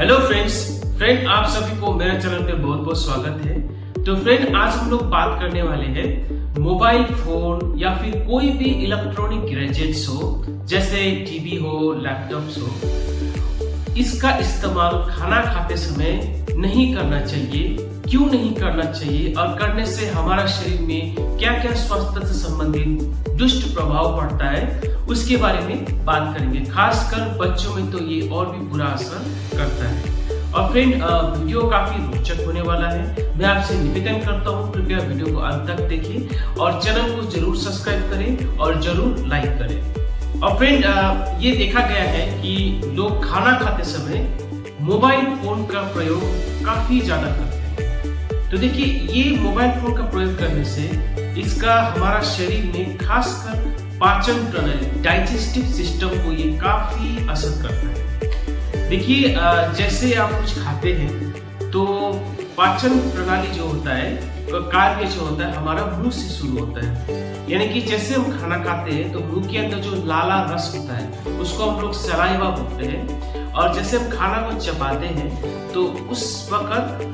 Hello friend आप सभी को मेरे चैनल पे बहुत बहुत स्वागत है। तो फ्रेंड आज हम लोग बात करने वाले हैं मोबाइल फोन या फिर कोई भी इलेक्ट्रॉनिक गैजेट्स हो, जैसे टीवी हो, लैपटॉप्स हो, इसका इस्तेमाल खाना खाते समय नहीं करना चाहिए। क्यों नहीं करना चाहिए और करने से हमारा शरीर में क्या क्या स्वास्थ्य से संबंधित दुष्ट प्रभाव पड़ता है, उसके बारे में बात करेंगे। खासकर बच्चों में तो ये और भी बुरा असर करता है। और फ्रेंड वीडियो काफी रोचक होने वाला है। मैं आपसे निवेदन करता हूँ, कृपया वीडियो को अंत तक देखिए और चैनल को जरूर सब्सक्राइब करें और जरूर लाइक करें। और फ्रेंड ये देखा गया है कि लोग खाना खाते समय मोबाइल फोन का प्रयोग काफी ज्यादा करते हैं। तो देखिए, ये मोबाइल फोन का प्रयोग करने से इसका हमारा शरीर में खासकर पाचन प्रणाली, डाइजेस्टिव सिस्टम को ये काफी असर करता है। देखिए, जैसे आप कुछ खाते हैं तो पाचन प्रणाली जो होता है, कार्य जो होता है हमारा मुंह से शुरू होता है। यानी कि जैसे हम खाना खाते हैं तो मुंह के अंदर जो लाला रस होता है उसको हम लोग सलाइवा बोलते हैं। और जैसे हम खाना को चबाते हैं तो उस वक्त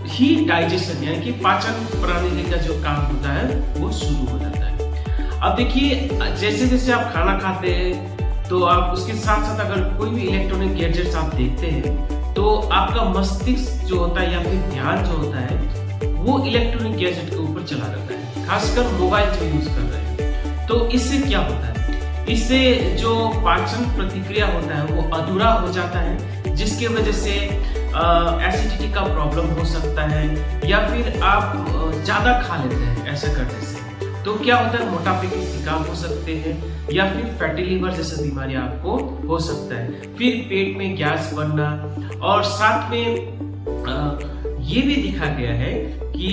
ही डाइजेशन यानी कि पाचन प्रणाली का जो काम होता है वो शुरू हो जाता है। अब देखिए, जैसे जैसे आप खाना खाते हैं तो आप उसके साथ साथ अगर कोई भी इलेक्ट्रॉनिक गैजेट्स आप देखते हैं तो आपका मस्तिष्क जो होता है या फिर ध्यान जो होता है वो इलेक्ट्रॉनिक गैजेट के ऊपर चला जाता है, खासकर मोबाइल जो यूज कर रहे हैं। तो इससे क्या होता है, इससे जो पाचन प्रतिक्रिया होता है वो अधूरा हो जाता है, जिसके वजह से एसिडिटी का प्रॉब्लम हो सकता है या फिर आप ज्यादा खा लेते हैं। ऐसा करने से तो क्या होता है, मोटापे के शिकार हो सकते हैं या फिर फैटी लिवर जैसा बीमारी आपको हो सकता है। फिर पेट में गैस बनना, और साथ में ये भी देखा गया है कि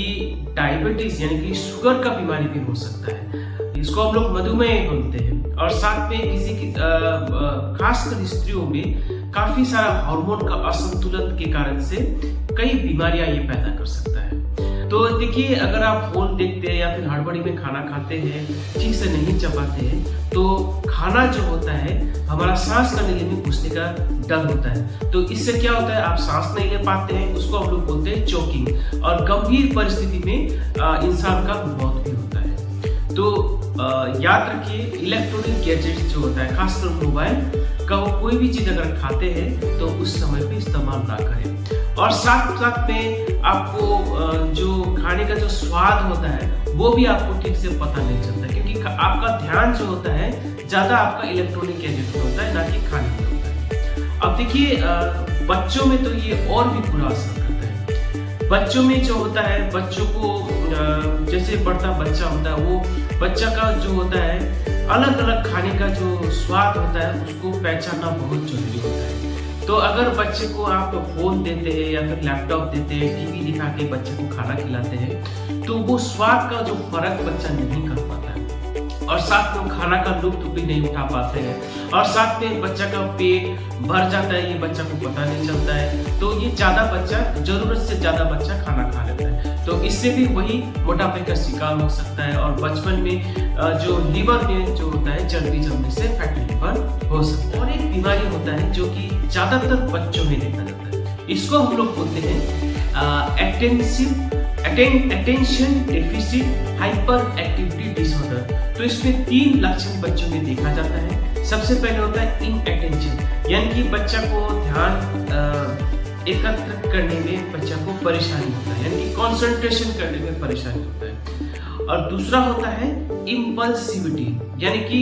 डायबिटीज यानी कि शुगर का बीमारी भी हो सकता है। इसको हम लोग मधुमेह बोलते हैं। और साथ में किसी की खासकर स्त्रियों में काफी सारा हार्मोन का असंतुलन के कारण से कई बीमारियां ये पैदा कर सकता है। तो देखिए, अगर आप फोन देखते हैं या फिर हड़बड़ी में खाना खाते हैं, ठीक से नहीं चबाते हैं, तो खाना जो होता है हमारा सांस का नली में घुसने का डर होता है। तो इससे क्या होता है, आप सांस नहीं ले पाते हैं, उसको हम लोग बोलते हैं चोकिंग। और गंभीर परिस्थिति में इंसान का मौत भी होता है। तो याद रखिए, इलेक्ट्रॉनिक गैजेट्स जो होता है, खासकर मोबाइल का, कोई भी चीज अगर खाते हैं तो उस समय पे इस्तेमाल ना करें। और साथ साथ में आपको जो खाने का जो स्वाद होता है वो भी आपको ठीक से पता नहीं चलता, क्योंकि आपका ध्यान जो होता है ज्यादा आपका इलेक्ट्रॉनिक गैजेट में होता है, ना कि खाने में होता है। अब देखिए, बच्चों में तो ये और भी बुरा असर करता है। बच्चों में जो होता है, बच्चों को जैसे बढ़ता बच्चा होता है, वो बच्चा का जो होता है अलग अलग खाने का जो स्वाद होता है उसको पहचानना बहुत जरूरी होता है। तो अगर बच्चे को आप फोन देते हैं या फिर लैपटॉप देते हैं, टीवी दिखा के बच्चे को खाना खिलाते हैं, तो वो स्वाद का जो फर्क बच्चा नहीं कर पाता है, और साथ में खाना का लुत्फ भी नहीं उठा पाते हैं, और साथ में बच्चा का पेट भर जाता है, ये बच्चा को पता नहीं चलता है। तो ये ज्यादा बच्चा, जरूरत से ज्यादा बच्चा खाना खा लेता है, तो इससे भी वही मोटापे का शिकार हो सकता है। और बचपन में जो लिवर में जो होता है चर्बी जमने से फैटी लिवर हो सकता है। और एक बीमारी होता है जो कि ज्यादातर बच्चों में देखा जाता है, इसको हम लोग बोलते हैं attention deficit hyper activity disorder. तो इसमें 3 लक्षण बच्चों में देखा जाता है। सबसे पहले होता है इनअटेंशन, यानी कि बच्चा को ध्यान एकत्र करने में बच्चा को परेशानी होता है, यानी कि कंसंट्रेशन करने में परेशानी होता है। और दूसरा होता है इम्पल्सिविटी, यानी कि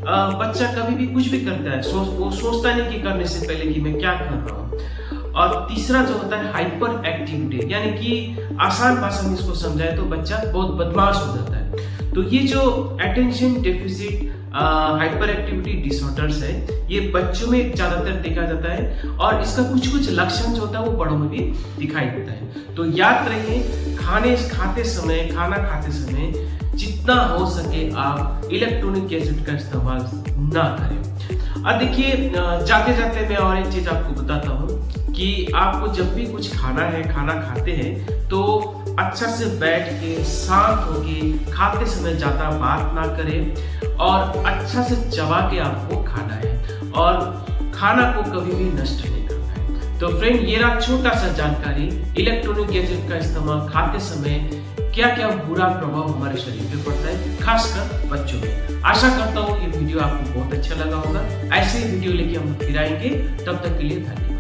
बच्चा कभी भी कुछ भी करता है, वो सोचता नहीं कि करने से पहले कि मैं क्या कर रहा हूँ। और तीसरा जो होता है हाइपर एक्टिविटी, यानी कि आसान भाषा में इसको समझाए तो बच्चा बहुत बदमाश हो जाता है। तो ये जो attention deficit hyper activity disorders है, ये बच्चों में ज्यादातर देखा जाता है, और इसका कुछ कुछ लक्षण जो होता है वो बड़ों में भी दिखाई देता है। तो याद रहिए, खाना खाते समय जितना हो सके आप इलेक्ट्रॉनिक गैजेट का इस्तेमाल ना करें। और देखिए, जाते जाते मैं और एक चीज आपको बताता हूँ कि आपको जब भी कुछ खाना है, खाना खाते हैं, तो अच्छा से बैठ के शांत होके खाते समय ज्यादा बात ना करें, और अच्छा से चबा के आपको खाना है, और खाना को कभी भी नष्ट नहीं करना है। तो फ्रेंड, ये रहा छोटा सा जानकारी इलेक्ट्रॉनिक गैजेट का इस्तेमाल खाते समय क्या क्या बुरा प्रभाव हमारे शरीर पे पड़ता है, खासकर बच्चों में। आशा करता हूँ ये वीडियो आपको बहुत अच्छा लगा होगा। ऐसे ही वीडियो लेके हम फिर आएंगे, तब तक के लिए धन्यवाद।